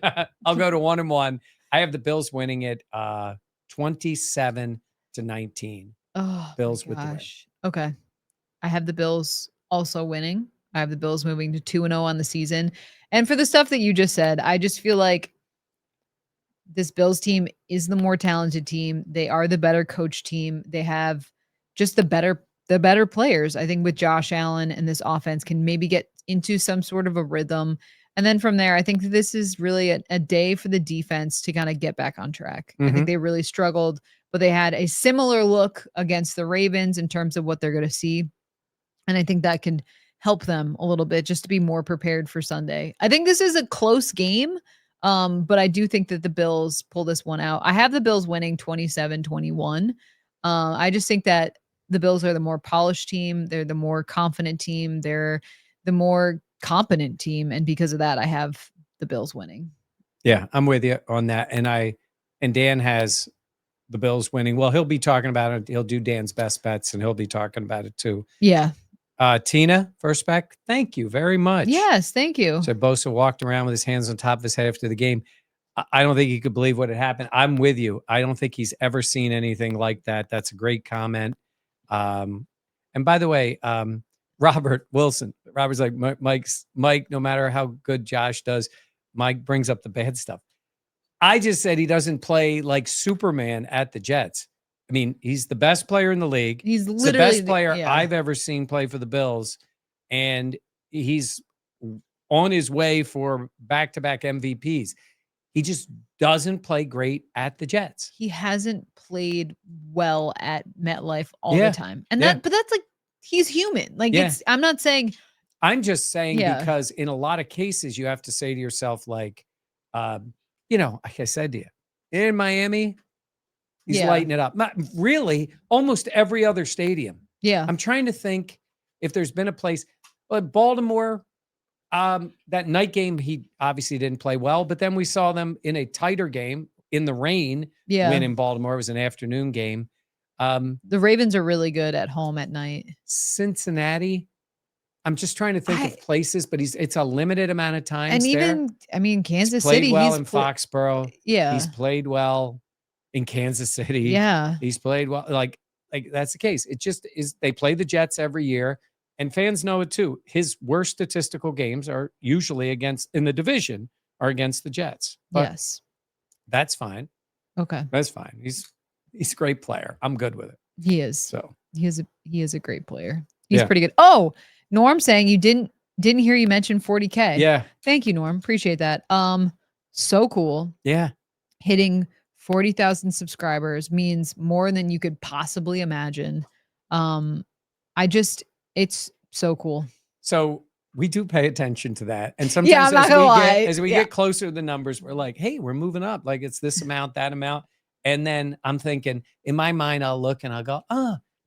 I'll go to 1-1. I have the Bills winning it 27-19. Oh, Bills with the win. Okay. I have the Bills also winning. I have the Bills moving to 2-0 on the season. And for the stuff that you just said, I just feel like this Bills team is the more talented team. They are the better coach team. They have just the better players. I think with Josh Allen and this offense can maybe get into some sort of a rhythm. And then from there, I think this is really a day for the defense to kind of get back on track. I think they really struggled, but they had a similar look against the Ravens in terms of what they're going to see. And I think that can help them a little bit just to be more prepared for Sunday. I think this is a close game, but I do think that the Bills pull this one out. I have the Bills winning 27-21. I just think that the Bills are the more polished team. They're the more confident team. They're the more competent team. And because of that, I have the Bills winning. Yeah, I'm with you on that. And Dan has the Bills winning. Well, he'll be talking about it. He'll do Dan's best bets and he'll be talking about it too. Yeah. Tina, first back, thank you very much. Yes, thank you. So Bosa walked around with his hands on top of his head after the game. I don't think he could believe what had happened. I'm with you. I don't think he's ever seen anything like that. That's a great comment. And by the way, Robert Wilson, Robert's like, Mike, no matter how good Josh does, Mike brings up the bad stuff. I just said he doesn't play like Superman at the Jets. I mean, he's the best player in the league. He's literally the best player I've ever seen play for the Bills. And he's on his way for back-to-back MVPs. He just doesn't play great at the Jets. He hasn't played well at MetLife all the time. And but that's like, he's human. Like I'm not saying. I'm just saying because in a lot of cases you have to say to yourself, like, like I said to you, in Miami, he's lighting it up. Not really, almost every other stadium. Yeah. I'm trying to think if there's been a place, but Baltimore, that night game, he obviously didn't play well, but then we saw them in a tighter game in the rain win in Baltimore. It was an afternoon game. The Ravens are really good at home at night. Cincinnati, I'm just trying to think I of places, but it's a limited amount of times and there. even I mean, He's Kansas played City, well he's in Foxborough. He's yeah. played well in Kansas City. Yeah. He's played well. Like that's the case. It just is. They play the Jets every year, and fans know it too. His worst statistical games are usually against in the division are against the Jets. But Yes. that's fine. Okay. That's fine. He's a great player. I'm good with it. He is. So He is a great player. He's yeah, pretty good. Oh, Norm saying you didn't hear you mention 40K. yeah, Thank you, Norm. Appreciate that. So cool. yeah. Hitting 40,000 subscribers means more than you could possibly imagine. It's so cool. So we do pay attention to that. And Yeah, sometimes I'm not gonna lie. as we Yeah. get closer to the numbers, we're like, hey, we're moving up. Like it's this amount, that amount. And then I'm thinking in my mind, I'll look and I'll go,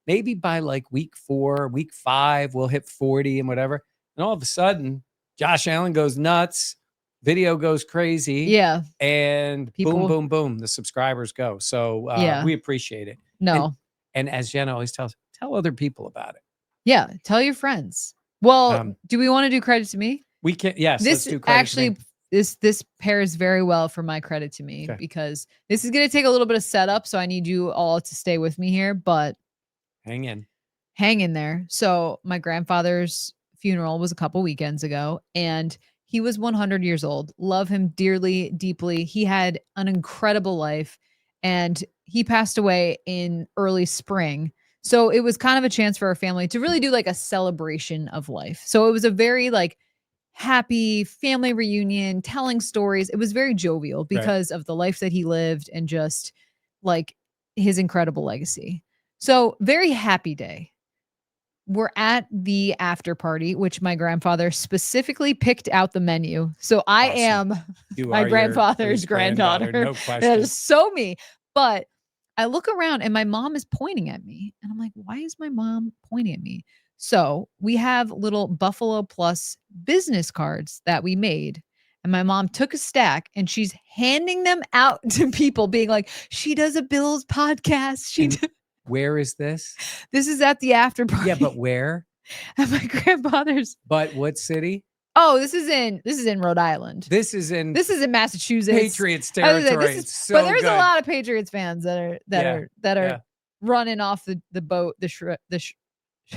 maybe by like week 4, week 5, we'll hit 40 and whatever. And all of a sudden, Josh Allen goes nuts, video goes crazy. Yeah. And boom, People. boom, boom, the subscribers go. So Yeah. we appreciate it. No. And as Jenna always tells, tell other people about it. Yeah. Tell your friends. Well, do we want to do credit to me? We can, yes. This let's do credit actually, to me. this pairs very well for my credit to me because this is going to take a little bit of setup. So I need you all to stay with me here, but hang in there. So my grandfather's funeral was a couple weekends ago and he was 100 years old. Love him dearly, deeply. He had an incredible life and he passed away in early spring. So it was kind of a chance for our family to really do like a celebration of life. So it was a very like happy family reunion, telling stories. It was very jovial because of the life that he lived and just like his incredible legacy. So very happy day. We're at the after party, which my grandfather specifically picked out the menu. So I am my grandfather's granddaughter. No question. That is so me. But I look around and my mom is pointing at me. And I'm like, why is my mom pointing at me? So we have little Buffalo Plus business cards that we made. And my mom took a stack and she's handing them out to people, being like, she does a Bills podcast. Where is this? This is at the after party. Yeah, but where? At my grandfather's. But what city? Oh, this is in Rhode Island. This is in Massachusetts. Patriots territory. But there's a lot of Patriots fans that are running off the boat.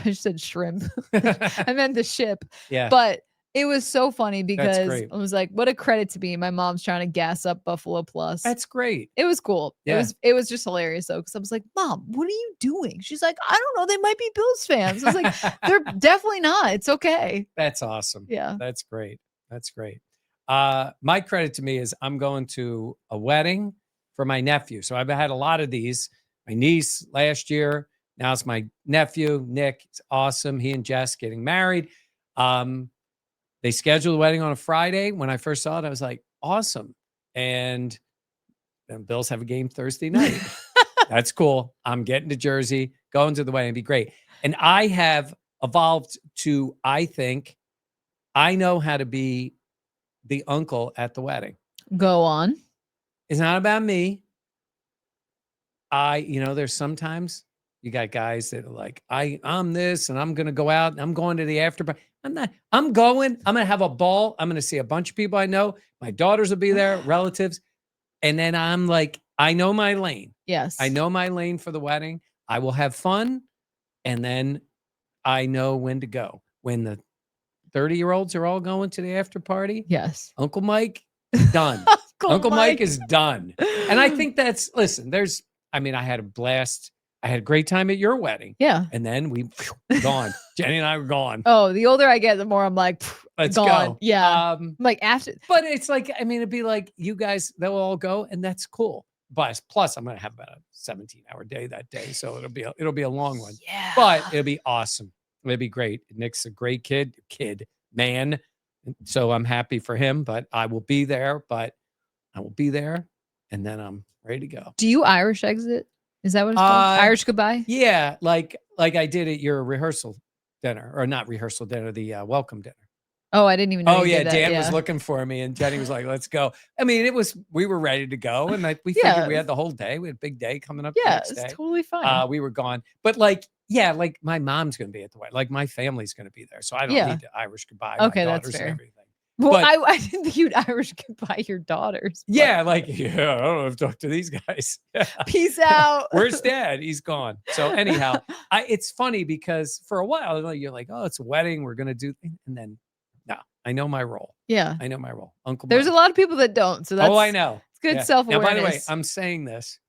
I said shrimp. I meant the ship. Yeah. But it was so funny because I was like, what a credit to me. My mom's trying to gas up Buffalo Plus. That's great. It was cool. Yeah. It was just hilarious though, because I was like, Mom, what are you doing? She's like, I don't know. They might be Bills fans. I was like, they're definitely not. It's okay. That's awesome. Yeah. That's great. That's great. My credit to me is I'm going to a wedding for my nephew. So I've had a lot of these. My niece last year. Now it's my nephew, Nick. It's awesome. He and Jess getting married. They scheduled the wedding on a Friday. When I first saw it, I was like, awesome. And then Bills have a game Thursday night. That's cool. I'm getting to Jersey, going to the wedding. It'd be great. And I have evolved to, I think, I know how to be the uncle at the wedding. Go on. It's not about me. There's sometimes you got guys that are like, I'm this and I'm going to go out and I'm going to the after party. I'm going to have a ball. I'm going to see a bunch of people I know. My daughters will be there, relatives. And then I'm like, I know my lane. Yes. I know my lane for the wedding. I will have fun. And then I know when to go. When the 30-year-olds are all going to the after party. Yes. Uncle Mike, done. Uncle Mike is done. And I think I had a blast. I had a great time at your wedding. Yeah. And then we gone. Jenny and I were gone. Oh, the older I get, the more I'm like, let's gone. go. Yeah. Like after. But it's like, it'd be like you guys, they'll all go and that's cool. But plus I'm going to have about a 17-hour day that day. So it'll be a long one. Yeah. But it'll be awesome. It'll be great. Nick's a great man. So I'm happy for him, but I will be there, and then I'm ready to go. Do you Irish exit? Is that what it's called? Irish goodbye? Yeah. Like I did at your rehearsal dinner, or not rehearsal dinner, the welcome dinner. Oh, I didn't even know. Oh yeah. Dan was looking for me and Jenny was like, let's go. We were ready to go. And we figured we had the whole day. We had a big day coming up. Yeah, the next day. Totally fine. We were gone. But Yeah, like my mom's going to be at the wedding. Like my family's going to be there. So I don't Yeah. need to Irish goodbye Okay, my that's daughters and fair. everything. Well, But I didn't think you'd Irish goodbye your daughters. But yeah, like, yeah, I don't have to talk to these guys. peace out. Where's dad? He's gone. So anyhow, it's funny because for a while you're like, oh, it's a wedding. We're going to do, and then no, I know my role. Yeah. I know my role. Uncle There's a Mike. lot of people that don't. So that's, Oh, I know. it's good Yeah. self-awareness. Now, by the way, I'm saying this.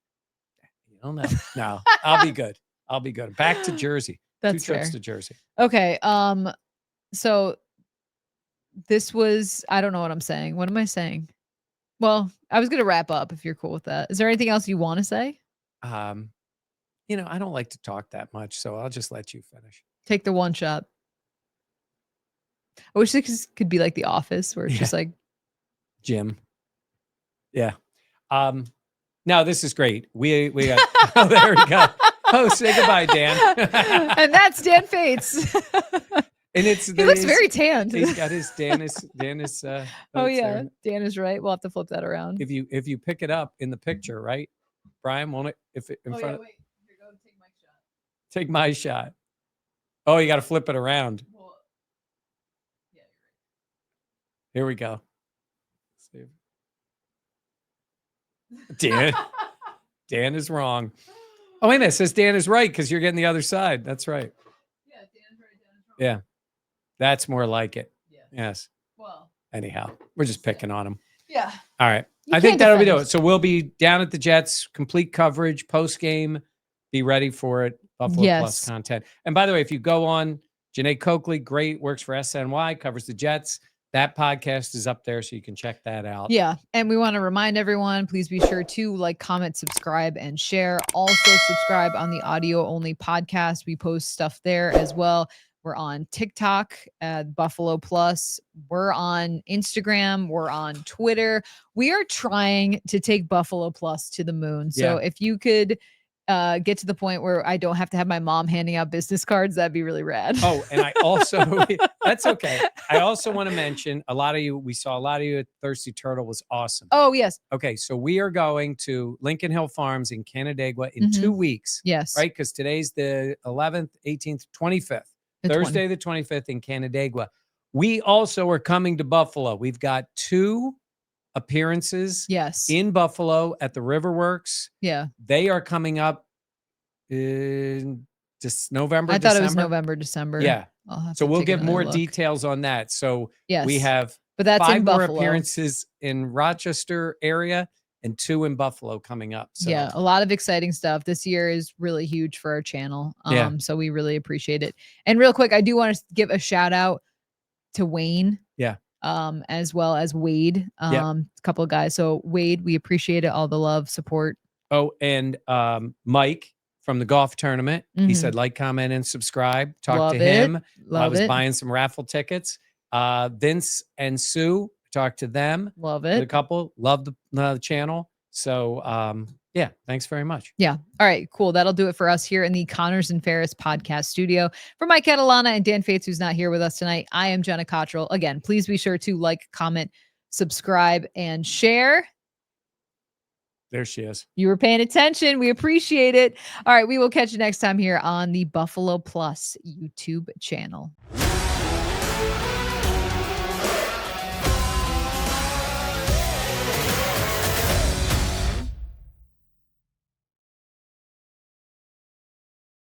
You don't know. No, I'll be good. I'll be good. Back to Jersey. That's 2 trips fair. to Jersey. Okay. So this was, I don't know what I'm saying. What am I saying? Well, I was going to wrap up if you're cool with that. Is there anything else you want to say? You know, I don't like to talk that much, so I'll just let you finish. Take the one shot. I wish this could be like The Office where it's just like Jim. Yeah. No, this is great. We got oh, there we go. Oh, say goodbye, Dan. and that's Dan Fates. And it's he looks very tanned. He's got his Dan is oh yeah, there. Dan is right. We'll have to flip that around. If you pick it up in the picture, right? Brian, won't it? If it in front wait. Here, go take my shot. Take my shot. Oh, you got to flip it around. Well, yeah, you're right. Here we go. Dan. Dan is wrong. Oh, wait a minute. It says Dan is right because you're getting the other side. That's right. Yeah, Dan is right. Dan is wrong. Yeah. That's more like it. Yeah. Yes. Well. Anyhow, we're just picking on him. Yeah. All right. You I think can't that'll be defend it. So we'll be down at the Jets, complete coverage, post game. Be ready for it. Buffalo Plus content. And by the way, if you go on, Janae Coakley, great, works for SNY, covers the Jets. That podcast is up there, so you can check that out. Yeah. And we want to remind everyone, please be sure to like, comment, subscribe, and share. Also subscribe on the audio only podcast. We post stuff there as well. We're on TikTok at Buffalo Plus. We're on Instagram. We're on Twitter. We are trying to take Buffalo Plus to the moon. So if you could get to the point where I don't have to have my mom handing out business cards, that'd be really rad. Oh, and I also, that's okay. I also want to mention we saw a lot of you at Thirsty Turtle was awesome. Oh, yes. Okay. So we are going to Lincoln Hill Farms in Canandaigua in 2 weeks. Yes. Right. Because today's the 11th, 18th, 25th. Thursday, the 25th in Canandaigua. We also are coming to Buffalo. We've got 2 appearances in Buffalo at the Riverworks. Yeah. They are coming up in just November, I thought December. it was November, December. Yeah. So we'll get more details on that. So we have but that's 5 in more Buffalo. appearances in Rochester area and 2 in Buffalo coming up. So. Yeah, a lot of exciting stuff. This year is really huge for our channel. So we really appreciate it. And real quick, I do want to give a shout out to Wayne. Yeah. As well as Wade. A couple of guys. So Wade, we appreciate it. All the love, support. Oh, and Mike from the golf tournament. He said, like, comment, and subscribe. Talk to him. I was buying some raffle tickets. Vince and Sue, talked to them. Love it. The couple. Love the channel. So, yeah, thanks very much. Yeah. All right, cool. That'll do it for us here in the Connors and Ferris podcast studio. For Mike Catalana and Dan Fates, who's not here with us tonight, I am Jenna Cottrell. Again, please be sure to like, comment, subscribe, and share. There she is. You were paying attention. We appreciate it. All right, we will catch you next time here on the Buffalo Plus YouTube channel.